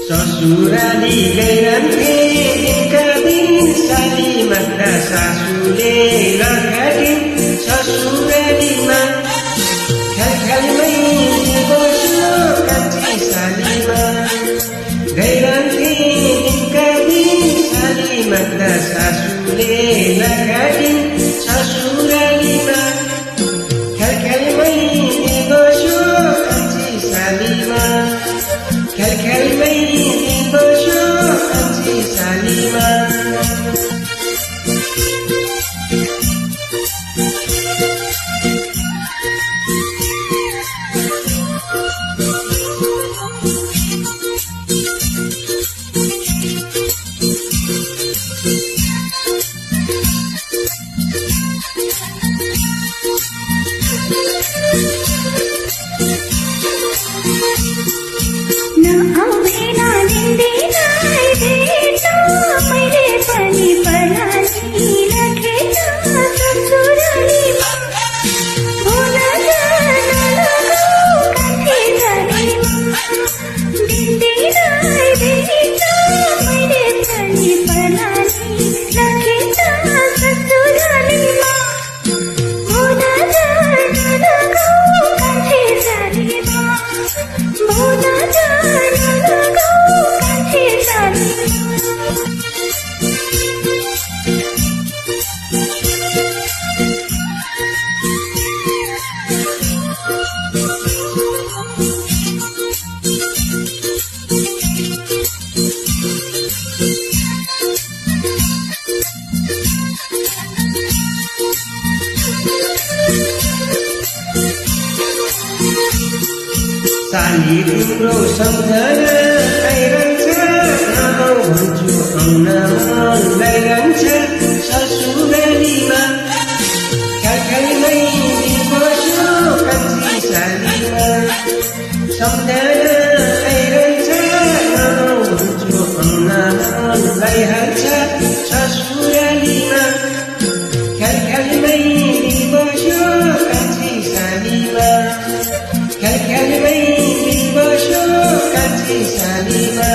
ससुराली गइरहन्थे दिनका दिन साली माग्दा सासूले लड्काटिन् ससुरालीमा ख्यालख्यालमै बस्यो कान्छी सालीमा गइरहन्थे दिनका दिन साली माग्दा सासूले लड्काटिन् ससुरालीमा ख्यालख्यालमै बस्यो कान्छी सालीमा ख्यालख्यालमै बस्यो कान्छी सालीमा साली तिम्रो सम्झना आइरहन्छ आऊ भन्छु आउन मन लागिरहन्छ ससुरालीमा ख्यालख्यालमै बस्यो कान्छी सालीमा सम्झना आइरहन्छ आऊ भन्छु आउन मन लागिरहन्छ ससुरालीमा ख्यालख्यालमै बस्यो कान्छी सालीमा ख्यालख्यालमै बस्यो कान्छी सालीमा